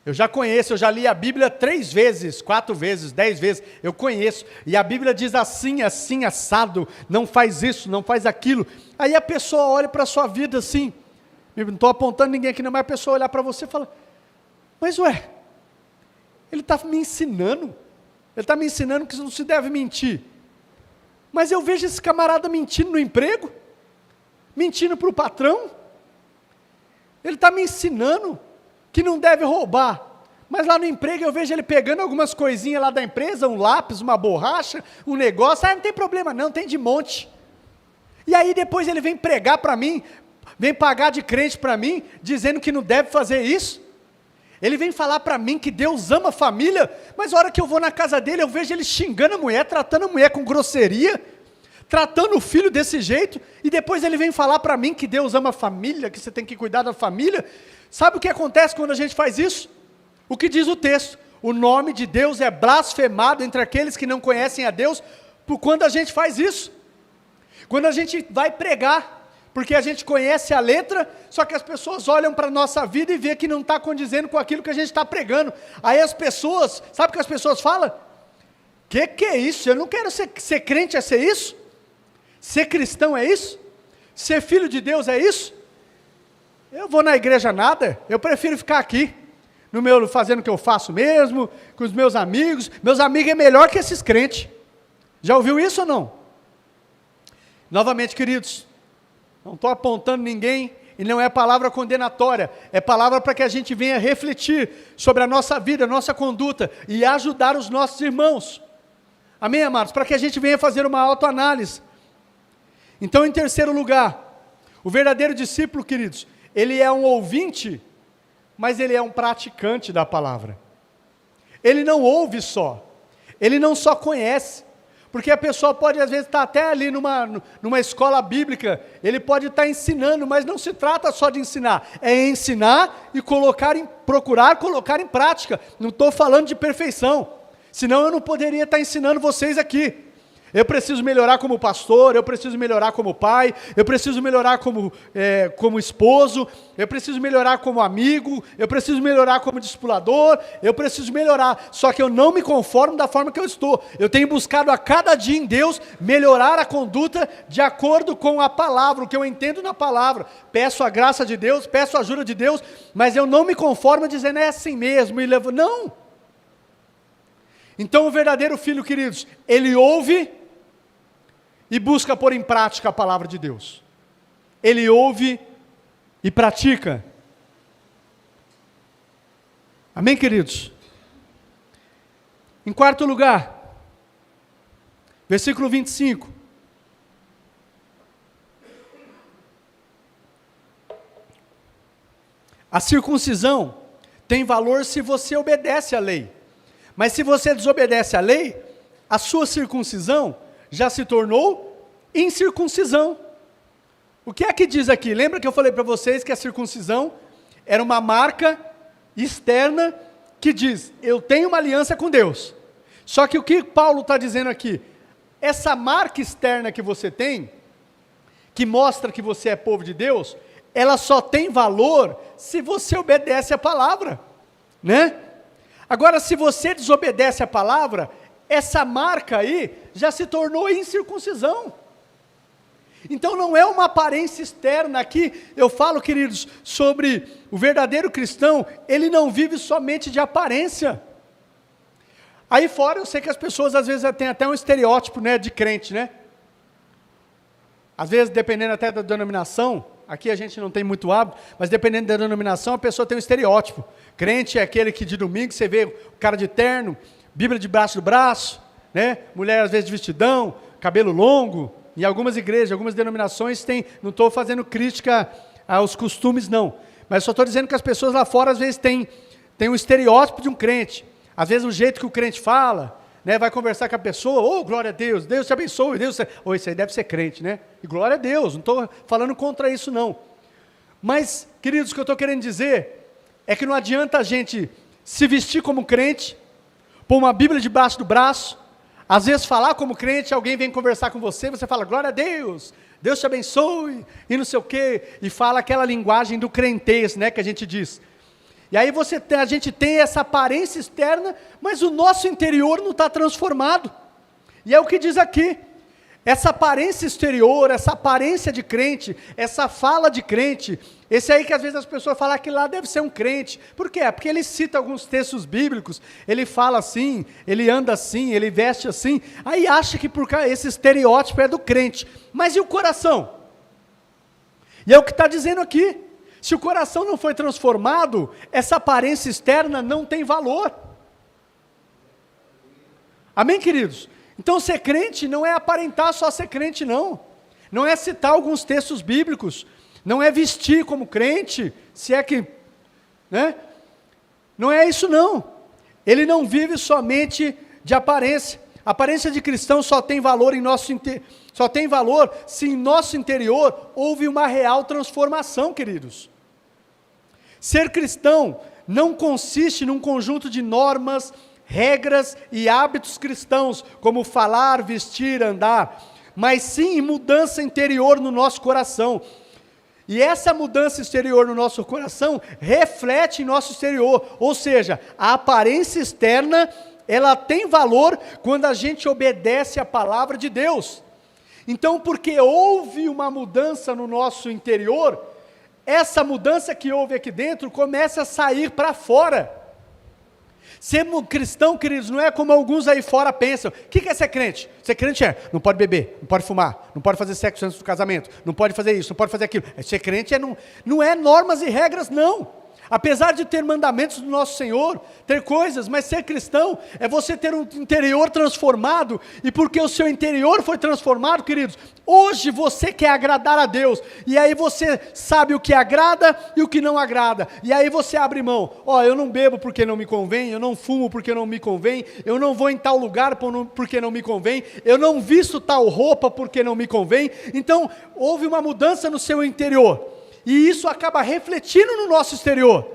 Eu já conheço, eu já li a Bíblia 3 vezes, 4 vezes, 10 vezes, eu conheço. E a Bíblia diz assim, assim, assado, não faz isso, não faz aquilo. Aí a pessoa olha para a sua vida assim, não estou apontando ninguém aqui não, mas a pessoa olhar para você e fala, mas ué, ele está me ensinando, ele está me ensinando que não se deve mentir. Mas eu vejo esse camarada mentindo no emprego, mentindo para o patrão, ele está me ensinando que não deve roubar, mas lá no emprego eu vejo ele pegando algumas coisinhas lá da empresa, um lápis, uma borracha, um negócio, não tem problema não, tem de monte. E aí depois ele vem pregar para mim, vem pagar de crente para mim, dizendo que não deve fazer isso. Ele vem falar para mim que Deus ama a família, mas a hora que eu vou na casa dele, eu vejo ele xingando a mulher, tratando a mulher com grosseria, tratando o filho desse jeito, e depois ele vem falar para mim que Deus ama a família, que você tem que cuidar da família. Sabe o que acontece quando a gente faz isso? O que diz o texto? O nome de Deus é blasfemado entre aqueles que não conhecem a Deus, por quando a gente faz isso. Quando a gente vai pregar, porque a gente conhece a letra, só que as pessoas olham para a nossa vida e vê que não está condizendo com aquilo que a gente está pregando. Aí as pessoas, sabe o que as pessoas falam? Que é isso? Eu não quero ser crente, é ser isso? Ser cristão é isso? Ser filho de Deus é isso? Eu vou na igreja nada, eu prefiro ficar aqui, fazendo o que eu faço mesmo, com os meus amigos. Meus amigos é melhor que esses crentes. Já ouviu isso ou não? Novamente, queridos, não estou apontando ninguém, e não é palavra condenatória, é palavra para que a gente venha refletir sobre a nossa vida, a nossa conduta, e ajudar os nossos irmãos. Amém, amados? Para que a gente venha fazer uma autoanálise. Então, em terceiro lugar, o verdadeiro discípulo, queridos, ele é um ouvinte, mas ele é um praticante da palavra. Ele não ouve só, ele não só conhece, porque a pessoa pode às vezes estar até ali numa escola bíblica, ele pode estar ensinando, mas não se trata só de ensinar, é ensinar e procurar colocar em prática. Não estou falando de perfeição, senão eu não poderia estar ensinando vocês aqui. Eu preciso melhorar como pastor, eu preciso melhorar como pai, eu preciso melhorar como esposo, eu preciso melhorar como amigo, eu preciso melhorar como discipulador, eu preciso melhorar, só que eu não me conformo da forma que eu estou. Eu tenho buscado a cada dia em Deus melhorar a conduta de acordo com a palavra, o que eu entendo na palavra. Peço a graça de Deus, peço a ajuda de Deus, mas eu não me conformo dizendo é assim mesmo, e levo, não. Então o verdadeiro filho, queridos, ele ouve e busca pôr em prática a palavra de Deus. Ele ouve e pratica. Amém, queridos? Em quarto lugar, versículo 25. A circuncisão tem valor se você obedece à lei. Mas se você desobedece à lei, a sua circuncisão já se tornou incircuncisão. O que é que diz aqui? Lembra que eu falei para vocês que a circuncisão era uma marca externa que diz, eu tenho uma aliança com Deus. Só que o que Paulo está dizendo aqui? Essa marca externa que você tem, que mostra que você é povo de Deus, ela só tem valor se você obedece a palavra, né? Agora, se você desobedece a palavra, essa marca aí já se tornou incircuncisão. Então não é uma aparência externa. Aqui eu falo, queridos, sobre o verdadeiro cristão, ele não vive somente de aparência. Aí fora eu sei que as pessoas às vezes têm até um estereótipo, né, de crente, né? Às vezes dependendo até da denominação, aqui a gente não tem muito hábito, mas dependendo da denominação a pessoa tem um estereótipo. Crente é aquele que de domingo você vê o cara de terno, Bíblia debaixo do braço, né? Mulher às vezes de vestidão, cabelo longo. Em algumas igrejas, algumas denominações tem, não estou fazendo crítica aos costumes não, mas só estou dizendo que as pessoas lá fora às vezes têm um estereótipo de um crente. Às vezes o jeito que o crente fala, né, vai conversar com a pessoa, oh, glória a Deus, Deus te abençoe, Deus te... Oh, isso aí deve ser crente, né? E glória a Deus, não estou falando contra isso não. Mas, queridos, o que eu estou querendo dizer é que não adianta a gente se vestir como crente, pôr uma Bíblia debaixo do braço, às vezes falar como crente, alguém vem conversar com você, você fala, glória a Deus, Deus te abençoe, e não sei o quê, e fala aquela linguagem do crentez, né, que a gente diz. E aí a gente tem essa aparência externa, mas o nosso interior não está transformado. E é o que diz aqui, essa aparência exterior, essa aparência de crente, essa fala de crente, esse aí que às vezes as pessoas falam que lá deve ser um crente. Por quê? Porque ele cita alguns textos bíblicos, ele fala assim, ele anda assim, ele veste assim, aí acha que por esse estereótipo é do crente. Mas e o coração? E é o que está dizendo aqui. Se o coração não foi transformado, essa aparência externa não tem valor. Amém, queridos? Então ser crente não é aparentar só ser crente, não. Não é citar alguns textos bíblicos. Não é vestir como crente, se é que, né? Não é isso não. Ele não vive somente de aparência. A aparência de cristão só tem valor só tem valor se em nosso interior houve uma real transformação, queridos. Ser cristão não consiste num conjunto de normas, regras e hábitos cristãos, como falar, vestir, andar, mas sim em mudança interior no nosso coração. E essa mudança exterior no nosso coração reflete em nosso exterior, ou seja, a aparência externa ela tem valor quando a gente obedece a palavra de Deus. Então, porque houve uma mudança no nosso interior, essa mudança que houve aqui dentro começa a sair para fora. Ser cristão, queridos, não é como alguns aí fora pensam. O que é ser crente? Ser crente não pode beber, não pode fumar, não pode fazer sexo antes do casamento, não pode fazer isso, não pode fazer aquilo. Ser crente não é normas e regras, não. Apesar de ter mandamentos do nosso Senhor, ter coisas, mas ser cristão é você ter um interior transformado, e porque o seu interior foi transformado, queridos, hoje você quer agradar a Deus, e aí você sabe o que agrada e o que não agrada, e aí você abre mão. Eu não bebo porque não me convém, eu não fumo porque não me convém, eu não vou em tal lugar porque não me convém, eu não visto tal roupa porque não me convém. Então, houve uma mudança no seu interior, e isso acaba refletindo no nosso exterior.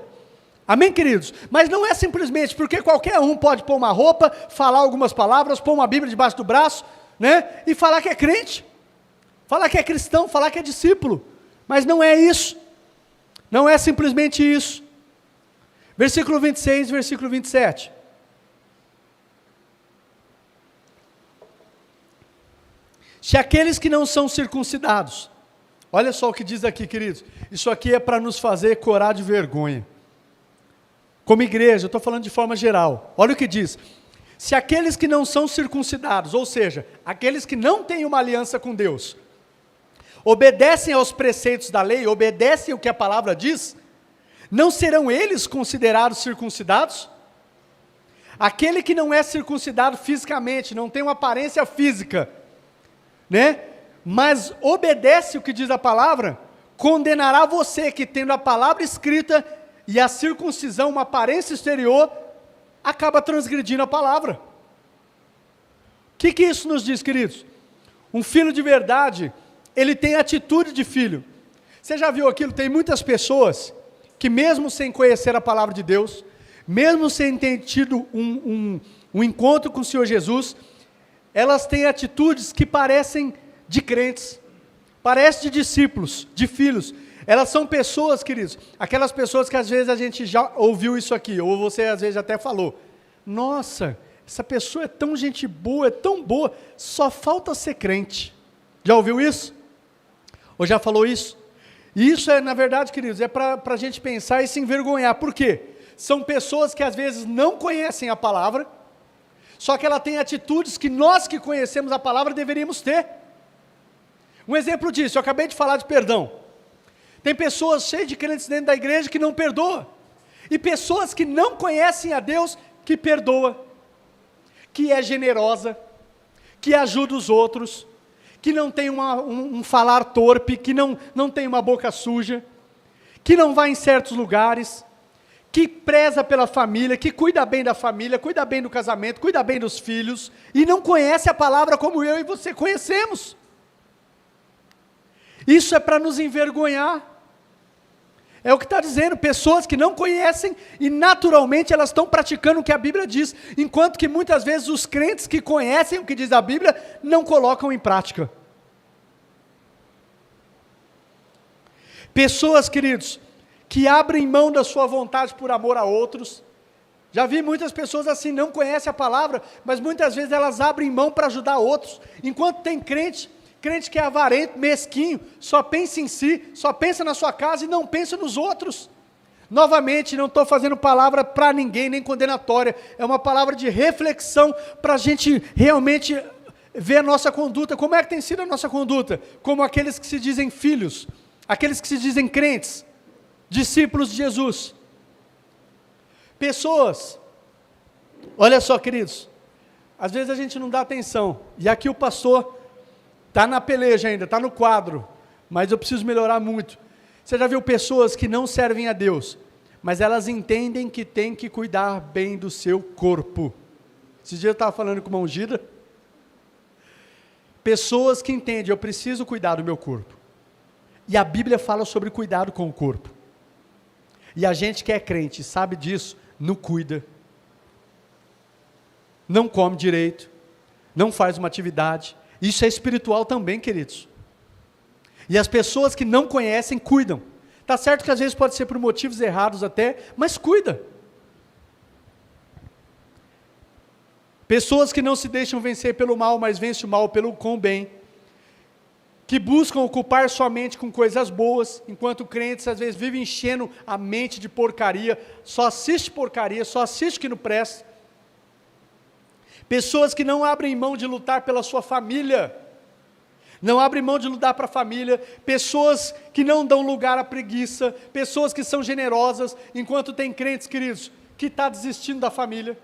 Amém, queridos? Mas não é simplesmente porque qualquer um pode pôr uma roupa, falar algumas palavras, pôr uma Bíblia debaixo do braço, né? E falar que é crente, falar que é cristão, falar que é discípulo. Mas não é isso. Não é simplesmente isso. Versículo 26, versículo 27. Se aqueles que não são circuncidados, olha só o que diz aqui, queridos, isso aqui é para nos fazer corar de vergonha. Como igreja, eu estou falando de forma geral, olha o que diz: se aqueles que não são circuncidados, ou seja, aqueles que não têm uma aliança com Deus, obedecem aos preceitos da lei, obedecem o que a palavra diz, não serão eles considerados circuncidados? Aquele que não é circuncidado fisicamente, não tem uma aparência física, né? Mas obedece o que diz a palavra, condenará você que, tendo a palavra escrita e a circuncisão, uma aparência exterior, acaba transgredindo a palavra. O que isso nos diz, queridos? Um filho de verdade, ele tem atitude de filho. Você já viu aquilo? Tem muitas pessoas que, mesmo sem conhecer a palavra de Deus, mesmo sem ter tido um encontro com o Senhor Jesus, elas têm atitudes que parecem de crentes, parecem de discípulos, de filhos. Elas são pessoas, queridos, aquelas pessoas que às vezes a gente já ouviu isso aqui, ou você às vezes até falou: nossa, essa pessoa é tão gente boa, é tão boa, só falta ser crente. Já ouviu isso? Ou já falou isso? E isso é, na verdade, queridos, é para a gente pensar e se envergonhar. Por quê? São pessoas que às vezes não conhecem a palavra, só que ela tem atitudes que nós que conhecemos a palavra deveríamos ter. Um exemplo disso, eu acabei de falar de perdão. Tem pessoas cheias de crentes dentro da igreja que não perdoam, e pessoas que não conhecem a Deus que perdoa, que é generosa, que ajuda os outros, que não tem um falar torpe, que não tem uma boca suja, que não vai em certos lugares, que preza pela família, que cuida bem da família, cuida bem do casamento, cuida bem dos filhos, e não conhece a palavra como eu e você conhecemos. Isso é para nos envergonhar. É o que está dizendo, pessoas que não conhecem e naturalmente elas estão praticando o que a Bíblia diz, enquanto que muitas vezes os crentes que conhecem o que diz a Bíblia não colocam em prática. Pessoas, queridos, que abrem mão da sua vontade por amor a outros. Já vi muitas pessoas assim, não conhecem a palavra, mas muitas vezes elas abrem mão para ajudar outros, enquanto tem crente que é avarento, mesquinho, só pensa em si, só pensa na sua casa e não pensa nos outros. Novamente, não estou fazendo palavra para ninguém, nem condenatória, é uma palavra de reflexão, para a gente realmente ver a nossa conduta. Como é que tem sido a nossa conduta? Como aqueles que se dizem filhos, aqueles que se dizem crentes, discípulos de Jesus. Pessoas, olha só, queridos, às vezes a gente não dá atenção, e aqui o pastor está na peleja ainda, está no quadro, mas eu preciso melhorar muito. Você já viu pessoas que não servem a Deus, mas elas entendem que tem que cuidar bem do seu corpo. Esses dias eu estava falando com uma ungida, pessoas que entendem, eu preciso cuidar do meu corpo, e a Bíblia fala sobre cuidado com o corpo, e a gente que é crente, sabe disso, não cuida, não come direito, não faz uma atividade. Isso é espiritual também, queridos. E as pessoas que não conhecem, cuidam. Está certo que às vezes pode ser por motivos errados até, mas cuida. Pessoas que não se deixam vencer pelo mal, mas vencem o mal com o bem. Que buscam ocupar sua mente com coisas boas, enquanto crentes às vezes vivem enchendo a mente de porcaria, só assiste porcaria, só assiste que não presta. Pessoas que não abrem mão de lutar pela sua família, não abrem mão de lutar para a família, pessoas que não dão lugar à preguiça, pessoas que são generosas, enquanto tem crentes, queridos, que está desistindo da família,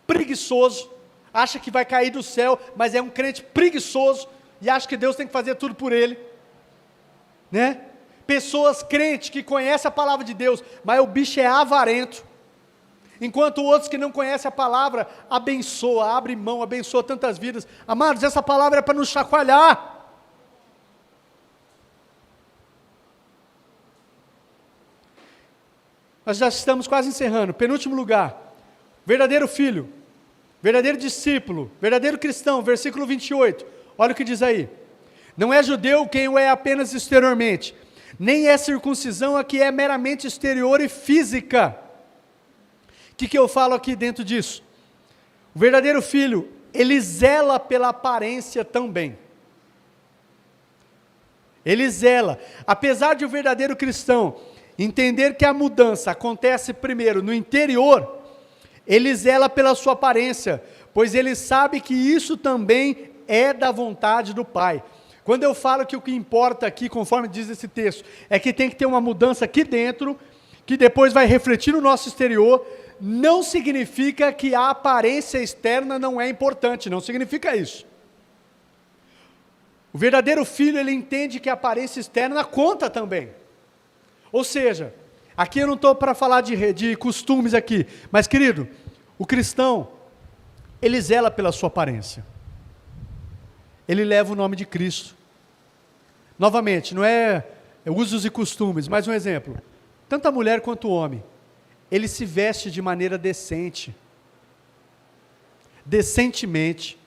preguiçoso, acha que vai cair do céu, mas é um crente preguiçoso, e acha que Deus tem que fazer tudo por ele, né? Pessoas crentes que conhecem a palavra de Deus, mas o bicho é avarento, enquanto outros que não conhecem a palavra, abençoa, abre mão, abençoa tantas vidas. Amados, essa palavra é para nos chacoalhar. Nós já estamos quase encerrando. Penúltimo lugar, verdadeiro filho, verdadeiro discípulo, verdadeiro cristão, versículo 28, olha o que diz aí. Não é judeu quem o é apenas exteriormente, nem é circuncisão a que é meramente exterior e física. O que eu falo aqui dentro disso? O verdadeiro filho, ele zela pela aparência também. Ele zela. Apesar de o verdadeiro cristão entender que a mudança acontece primeiro no interior, ele zela pela sua aparência, pois ele sabe que isso também é da vontade do Pai. Quando eu falo que o que importa aqui, conforme diz esse texto, é que tem que ter uma mudança aqui dentro, que depois vai refletir no nosso exterior, não significa que a aparência externa não é importante, não significa isso. O verdadeiro filho, ele entende que a aparência externa conta também. Ou seja, aqui eu não estou para falar de costumes aqui, mas querido, o cristão, ele zela pela sua aparência. Ele leva o nome de Cristo. Novamente, não é usos e costumes, mas um exemplo. Tanto a mulher quanto o homem, ele se veste de maneira decente, decentemente.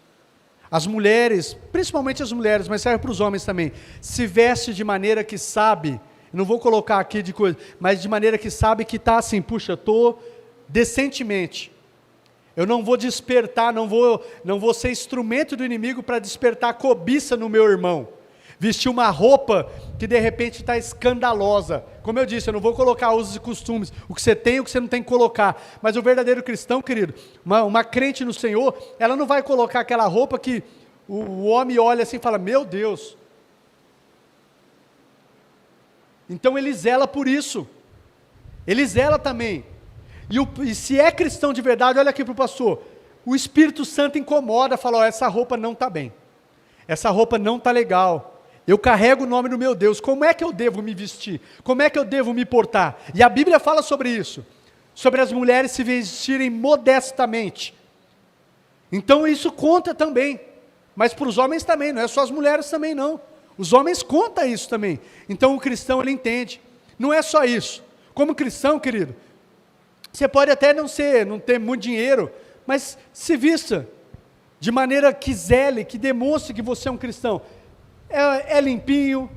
As mulheres, principalmente as mulheres, mas serve para os homens também, se veste de maneira que sabe, não vou colocar aqui de coisa, mas de maneira que sabe que está assim, puxa, estou decentemente. Eu não vou despertar, não vou ser instrumento do inimigo para despertar cobiça no meu irmão. Vestir uma roupa que de repente está escandalosa. Como eu disse, eu não vou colocar usos e costumes, o que você tem e o que você não tem que colocar. Mas o verdadeiro cristão, querido, uma crente no Senhor, ela não vai colocar aquela roupa que o homem olha assim e fala, meu Deus. Então ele zela por isso. Ele zela também. E se é cristão de verdade, olha aqui para o pastor, o Espírito Santo incomoda, fala, ó, essa roupa não está bem. Essa roupa não está legal. Eu carrego o nome do meu Deus, como é que eu devo me vestir? Como é que eu devo me portar? E a Bíblia fala sobre isso, sobre as mulheres se vestirem modestamente. Então isso conta também, mas para os homens também, não é só as mulheres também não. Os homens contam isso também. Então o cristão, ele entende. Não é só isso. Como cristão, querido, você pode até não ter muito dinheiro, mas se vista de maneira que zele, que demonstre que você é um cristão. É limpinho,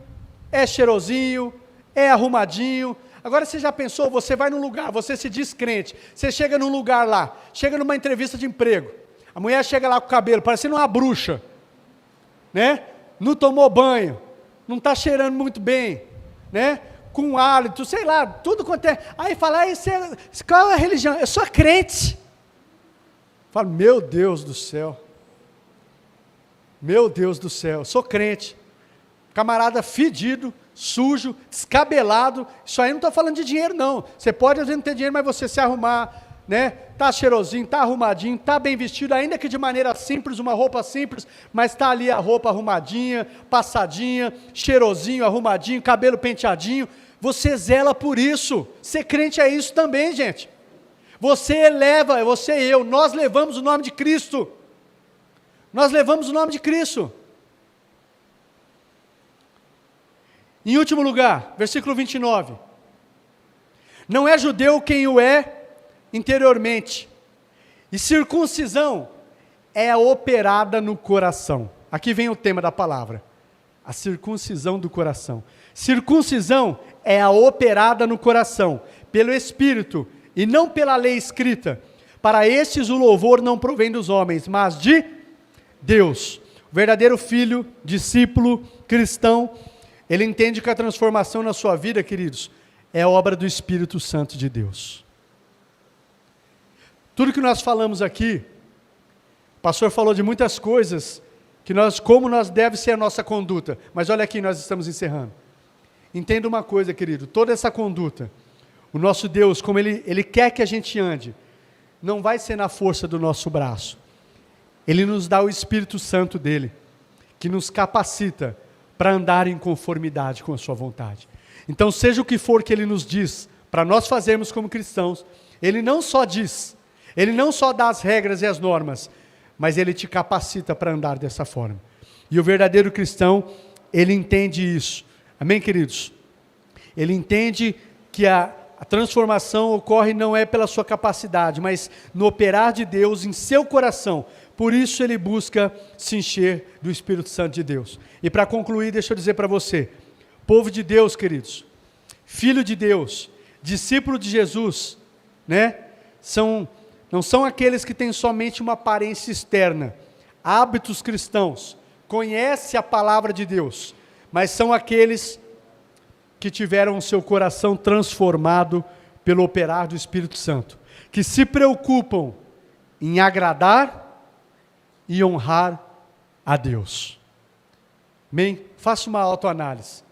é cheirosinho, é arrumadinho. Agora você já pensou, você vai num lugar, você se diz crente, você chega num lugar lá, chega numa entrevista de emprego, a mulher chega lá com o cabelo, parecendo uma bruxa, né? Não tomou banho, não está cheirando muito bem, né? Com hálito, sei lá, tudo quanto é. Aí fala, qual é a religião? Eu sou crente. Fala, meu Deus do céu. Meu Deus do céu, sou crente. Camarada fedido, sujo, descabelado. Isso aí não estou falando de dinheiro não. Você pode às vezes não ter dinheiro, mas você se arrumar, né? Tá cheirosinho, tá arrumadinho, tá bem vestido, ainda que de maneira simples, uma roupa simples, mas tá ali a roupa arrumadinha, passadinha, cheirosinho, arrumadinho, cabelo penteadinho. Você zela por isso. Ser crente é isso também, gente. Você e eu, nós levamos o nome de Cristo. Nós levamos o nome de Cristo. Em último lugar, versículo 29. Não é judeu quem o é interiormente, e circuncisão é operada no coração. Aqui vem o tema da palavra, a circuncisão do coração. Circuncisão é a operada no coração, pelo Espírito, e não pela lei escrita, Para estes o louvor não provém dos homens, mas de Deus. O verdadeiro filho, discípulo, cristão, ele entende que a transformação na sua vida, queridos, é obra do Espírito Santo de Deus. Tudo que nós falamos aqui, o pastor falou de muitas coisas, como nós deve ser a nossa conduta, mas olha aqui, nós estamos encerrando. Entenda uma coisa, querido, toda essa conduta, o nosso Deus, como Ele quer que a gente ande, não vai ser na força do nosso braço. Ele nos dá o Espírito Santo dEle, que nos capacita para andar em conformidade com a sua vontade. Então, seja o que for que Ele nos diz, para nós fazermos como cristãos, Ele não só diz, Ele não só dá as regras e as normas, mas Ele te capacita para andar dessa forma. E o verdadeiro cristão, ele entende isso. Amém, queridos? Ele entende que a transformação ocorre não é pela sua capacidade, mas no operar de Deus em seu coração. Por isso ele busca se encher do Espírito Santo de Deus. E para concluir, deixa eu dizer para você, povo de Deus, queridos, filho de Deus, discípulo de Jesus, né? Não são aqueles que têm somente uma aparência externa, hábitos cristãos, conhecem a palavra de Deus, mas são aqueles que tiveram o seu coração transformado pelo operar do Espírito Santo, que se preocupam em agradar e honrar a Deus. Amém? Faça uma autoanálise.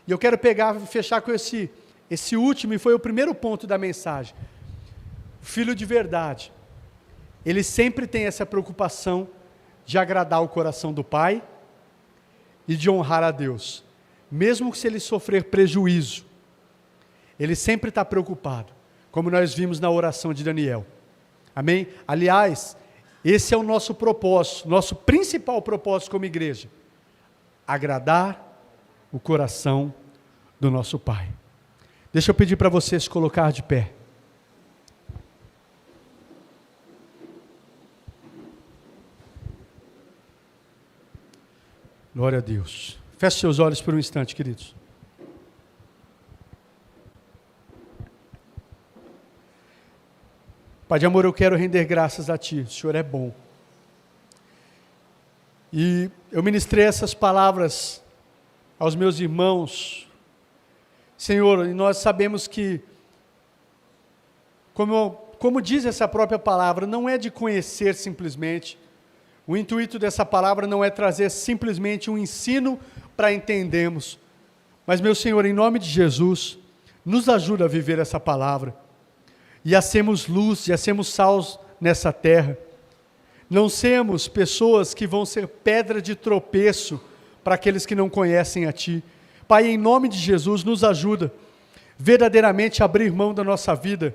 E eu quero fechar com esse último, e foi o primeiro ponto da mensagem. Filho de verdade, ele sempre tem essa preocupação de agradar o coração do Pai e de honrar a Deus. Mesmo que se ele sofrer prejuízo, ele sempre está preocupado, como nós vimos na oração de Daniel. Amém? Aliás, esse é o nosso propósito, nosso principal propósito como igreja, agradar o coração do nosso Pai. Deixa eu pedir para você se colocar de pé. Glória a Deus. Feche seus olhos por um instante, queridos. Pai de amor, eu quero render graças a Ti, o Senhor é bom. E eu ministrei essas palavras aos meus irmãos, Senhor, e nós sabemos que, como diz essa própria palavra, não é de conhecer simplesmente. O intuito dessa palavra não é trazer simplesmente um ensino para entendermos, mas, meu Senhor, em nome de Jesus, nos ajuda a viver essa palavra, e a sermos luz, e a sermos sal nessa terra. Não sermos pessoas que vão ser pedra de tropeço para aqueles que não conhecem a Ti. Pai, em nome de Jesus, nos ajuda verdadeiramente a abrir mão da nossa vida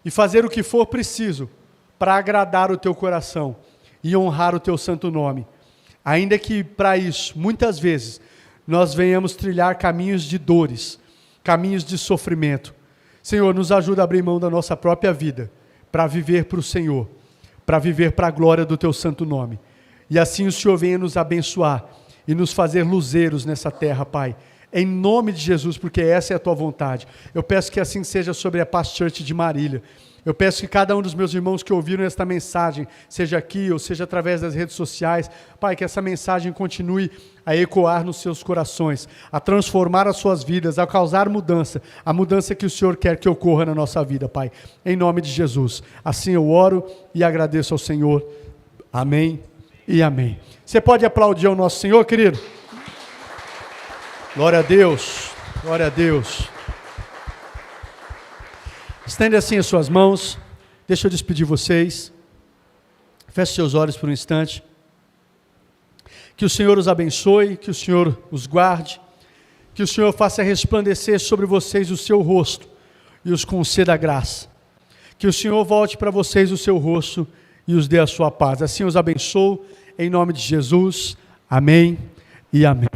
e fazer o que for preciso para agradar o Teu coração e honrar o Teu santo nome. Ainda que para isso, muitas vezes, nós venhamos trilhar caminhos de dores, caminhos de sofrimento. Senhor, nos ajuda a abrir mão da nossa própria vida, para viver para o Senhor, para viver para a glória do Teu santo nome. E assim o Senhor venha nos abençoar e nos fazer luzeiros nessa terra, Pai. Em nome de Jesus, porque essa é a Tua vontade. Eu peço que assim seja sobre a Paz Church de Marília. Eu peço que cada um dos meus irmãos que ouviram esta mensagem, seja aqui ou seja através das redes sociais, Pai, que essa mensagem continue a ecoar nos seus corações, a transformar as suas vidas, a causar mudança, a mudança que o Senhor quer que ocorra na nossa vida, Pai. Em nome de Jesus. Assim eu oro e agradeço ao Senhor. Amém e amém. Você pode aplaudir ao nosso Senhor, querido? Glória a Deus. Glória a Deus. Estende assim as suas mãos, deixa eu despedir vocês, feche seus olhos por um instante, que o Senhor os abençoe, que o Senhor os guarde, que o Senhor faça resplandecer sobre vocês o seu rosto e os conceda graça, que o Senhor volte para vocês o seu rosto e os dê a sua paz, assim os abençoo, em nome de Jesus, amém e amém.